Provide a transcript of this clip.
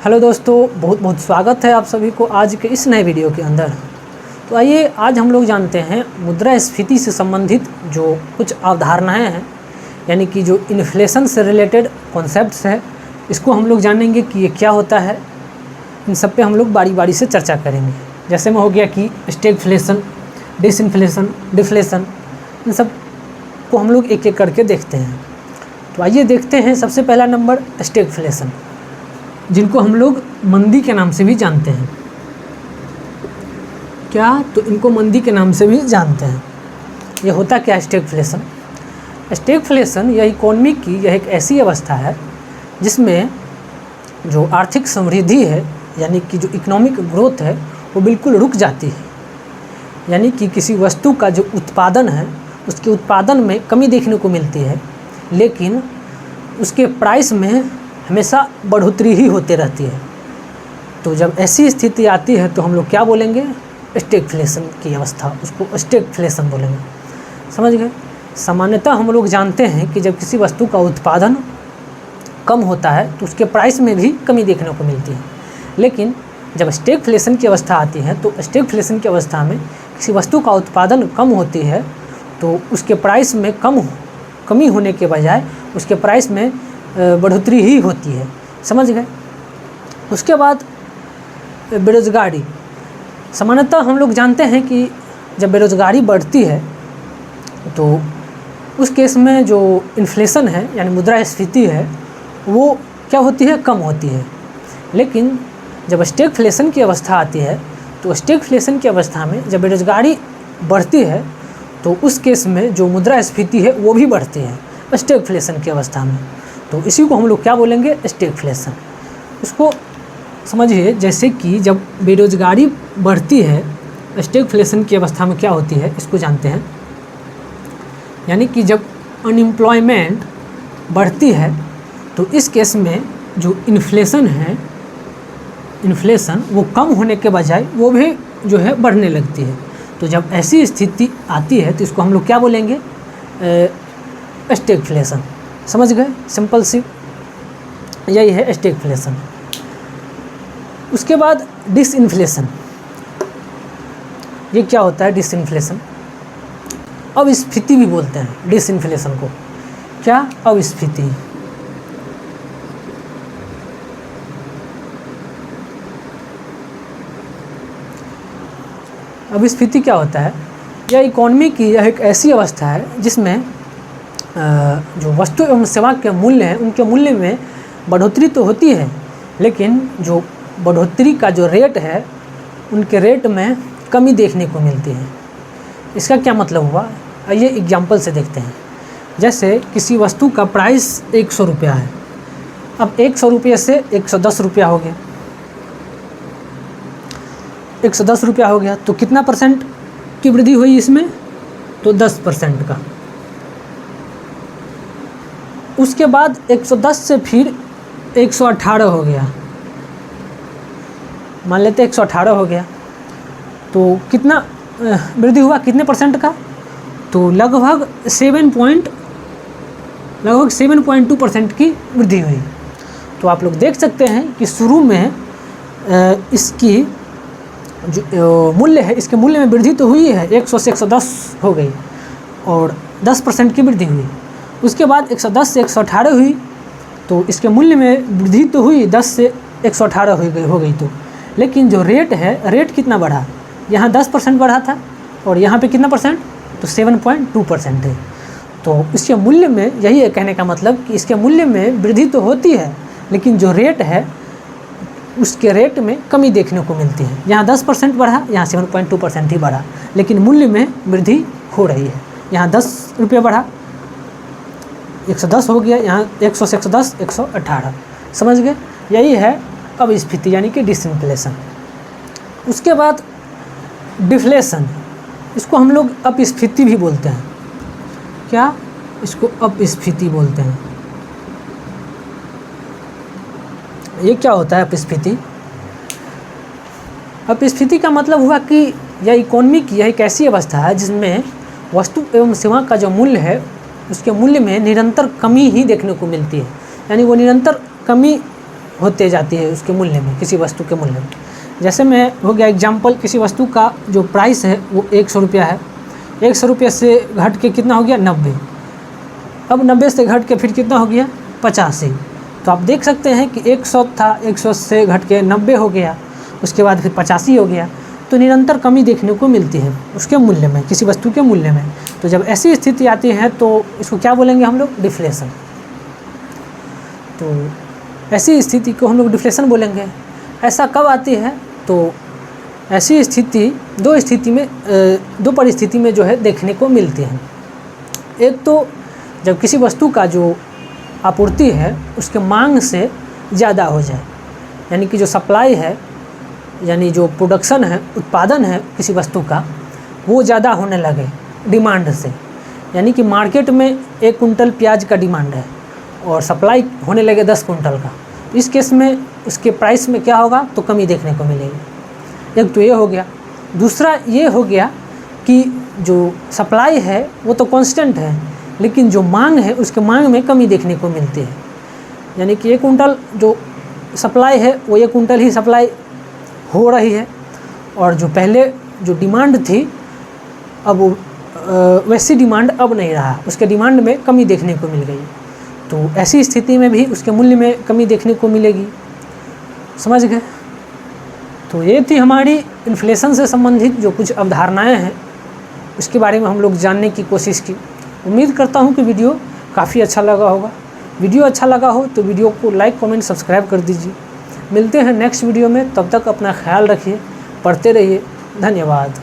Hello दोस्तों, बहुत बहुत स्वागत है आप सभी को आज के इस नए वीडियो के अंदर। तो आइए आज हम लोग जानते हैं मुद्रास्फीति से संबंधित जो कुछ अवधारणाएं हैं, यानी कि जो इन्फ्लेशन से रिलेटेड कॉन्सेप्ट्स हैं, इसको हम लोग जानेंगे कि ये क्या होता है। इन सब पे हम लोग बारी बारी से चर्चा करेंगे। जैसे में हो गया कि स्टैगफ्लेशन, डिसइन्फ्लेशन, डिफ्लेशन, इन सब को हम लोग एक एक करके देखते हैं। तो आइए देखते हैं। सबसे पहला नंबर स्टैगफ्लेशन, जिनको हम लोग मंदी के नाम से भी जानते हैं। क्या? तो इनको मंदी के नाम से भी जानते हैं। ये होता क्या है स्टैगफ्लेशन? स्टैगफ्लेशन यह इकोनॉमी की यह एक ऐसी अवस्था है जिसमें जो आर्थिक समृद्धि है, यानी कि जो इकोनॉमिक ग्रोथ है, वो बिल्कुल रुक जाती है। यानी कि किसी वस्तु का जो उत्पादन है, उसके उत्पादन में कमी देखने को मिलती है, लेकिन उसके प्राइस में हमेशा बढ़ोतरी ही होती रहती है। तो जब ऐसी स्थिति आती है तो हम लोग क्या बोलेंगे? स्टैगफ्लेशन की अवस्था, उसको स्टैगफ्लेशन बोलेंगे। समझ गए? सामान्यतः हम लोग जानते हैं कि जब किसी वस्तु का उत्पादन कम होता है तो उसके प्राइस में भी कमी देखने को मिलती है, लेकिन जब स्टैगफ्लेशन की अवस्था आती है तो स्टैगफ्लेशन की अवस्था में किसी वस्तु का उत्पादन कम होती है तो उसके प्राइस में कमी होने के बजाय उसके प्राइस में बढ़ोतरी ही होती है। समझ गए? उसके बाद बेरोज़गारी। सामान्यतः हम लोग जानते हैं कि जब बेरोज़गारी बढ़ती है तो उस केस में जो इन्फ्लेशन है, यानी मुद्रास्फीति है, वो क्या होती है? कम होती है। लेकिन जब स्टैगफ्लेशन की अवस्था आती है तो स्टैगफ्लेशन की अवस्था में जब बेरोज़गारी बढ़ती है तो उस केस में जो मुद्रास्फीति है वो भी बढ़ती है स्टैगफ्लेशन की अवस्था में। तो इसी को हम लोग क्या बोलेंगे? स्टैगफ्लेशन। उसको समझिए, जैसे कि जब बेरोज़गारी बढ़ती है स्टैगफ्लेशन की अवस्था में क्या होती है, इसको जानते हैं। यानी कि जब अनएम्प्लॉयमेंट बढ़ती है तो इस केस में जो इन्फ्लेशन है, इन्फ्लेशन वो कम होने के बजाय वो भी जो है बढ़ने लगती है। तो जब ऐसी स्थिति आती है तो इसको हम लोग क्या बोलेंगे? स्टैगफ्लेशन। समझ गए? सिंपल सी यही है स्टैगफ्लेशन। उसके बाद डिसइन्फ्लेशन। ये क्या होता है डिसइन्फ्लेशन? अस्फीति भी बोलते हैं डिसइन्फ्लेशन को। क्या? अस्फीति। अस्फीति क्या होता है? यह इकोनॉमी की यह एक ऐसी अवस्था है जिसमें जो वस्तु एवं सेवा के मूल्य हैं, उनके मूल्य में बढ़ोतरी तो होती है, लेकिन जो बढ़ोतरी का जो रेट है, उनके रेट में कमी देखने को मिलती है। इसका क्या मतलब हुआ? आइए एग्जाम्पल से देखते हैं। जैसे किसी वस्तु का प्राइस 100 रुपया है, अब 100 रुपये से 110 रुपया हो गया। 110 रुपया हो गया तो कितना परसेंट की वृद्धि हुई इसमें? तो 10% का। उसके बाद 110 से फिर 118 हो गया, मान लेते 118 हो गया, तो कितना वृद्धि हुआ? कितने परसेंट का? तो लगभग 7.2% की वृद्धि हुई। तो आप लोग देख सकते हैं कि शुरू में इसकी जो मूल्य है, इसके मूल्य में वृद्धि तो हुई है, 100 से 110 हो गई और 10% की वृद्धि हुई। उसके बाद 110 से 118 हुई तो इसके मूल्य में वृद्धि तो हुई, 10 से 118 हो गई। तो लेकिन जो रेट है, रेट कितना बढ़ा? यहाँ 10% बढ़ा था और यहाँ पे कितना परसेंट? तो 7.2% है। तो इसके मूल्य में, यही है कहने का मतलब कि इसके मूल्य में वृद्धि तो होती है, लेकिन जो रेट है उसके रेट में कमी देखने को मिलती है। यहाँ 10% बढ़ा, यहाँ 7.2% ही बढ़ा, लेकिन मूल्य में वृद्धि हो रही है। यहाँ 10 रुपये बढ़ा, 110 हो गया, यहाँ 100 से 110, 118। समझ गए? यही है अस्फीति, यानी कि डिसइन्फ्लेशन। उसके बाद डिफ्लेशन। इसको हम लोग अपस्फीति भी बोलते हैं। क्या? इसको अपस्फीति बोलते हैं। ये क्या होता है अपस्फीति? अपस्फीति का मतलब हुआ कि यह इकोनॉमी की यह एक ऐसी अवस्था है जिसमें वस्तु एवं सेवा का जो मूल्य है, उसके मूल्य में निरंतर कमी ही देखने को मिलती है। यानी वो निरंतर कमी होते जाती है उसके मूल्य में, किसी वस्तु के मूल्य में। जैसे मैं हो गया एग्जाम्पल, किसी वस्तु का जो प्राइस है वो 100 रुपया है, 100 रुपये से घट के कितना हो गया 90। अब 90 से घट के फिर कितना हो गया 85। तो आप देख सकते हैं कि 100 था, 100 से घट के 90 हो गया, उसके बाद फिर 85 हो गया। तो निरंतर कमी देखने को मिलती है उसके मूल्य में, किसी वस्तु के मूल्य में। तो जब ऐसी स्थिति आती है तो इसको क्या बोलेंगे हम लोग, डिफ्लेशन। तो ऐसी स्थिति को हम लोग डिफ्लेशन बोलेंगे। ऐसा कब आती है, तो ऐसी स्थिति दो परिस्थिति में जो है देखने को मिलती है। एक तो जब किसी वस्तु का जो आपूर्ति है उसके मांग से ज़्यादा हो जाए, यानी कि जो सप्लाई है, यानी जो प्रोडक्शन है, उत्पादन है किसी वस्तु का, वो ज़्यादा होने लगे डिमांड से। यानी कि मार्केट में 1 कुंटल प्याज का डिमांड है और सप्लाई होने लगे 10 कुंटल का। इस केस में उसके प्राइस में क्या होगा, तो कमी देखने को मिलेगी। एक तो ये हो गया। दूसरा ये हो गया कि जो सप्लाई है वो तो कांस्टेंट है, लेकिन जो मांग है उसके मांग में कमी देखने को मिलती है। यानी कि 1 कुंटल जो सप्लाई है वो 1 कुंटल ही सप्लाई हो रही है, और जो पहले जो डिमांड थी अब वैसी डिमांड अब नहीं रहा, उसके डिमांड में कमी देखने को मिल गई। तो ऐसी स्थिति में भी उसके मूल्य में कमी देखने को मिलेगी। समझ गए? तो ये थी हमारी इन्फ्लेशन से संबंधित जो कुछ अवधारणाएं हैं, उसके बारे में हम लोग जानने की कोशिश की। उम्मीद करता हूँ कि वीडियो काफ़ी अच्छा लगा होगा। वीडियो अच्छा लगा हो तो वीडियो को लाइक, कमेंट, सब्सक्राइब कर दीजिए। मिलते हैं नेक्स्ट वीडियो में, तब तक अपना ख्याल रखिए, पढ़ते रहिए। धन्यवाद।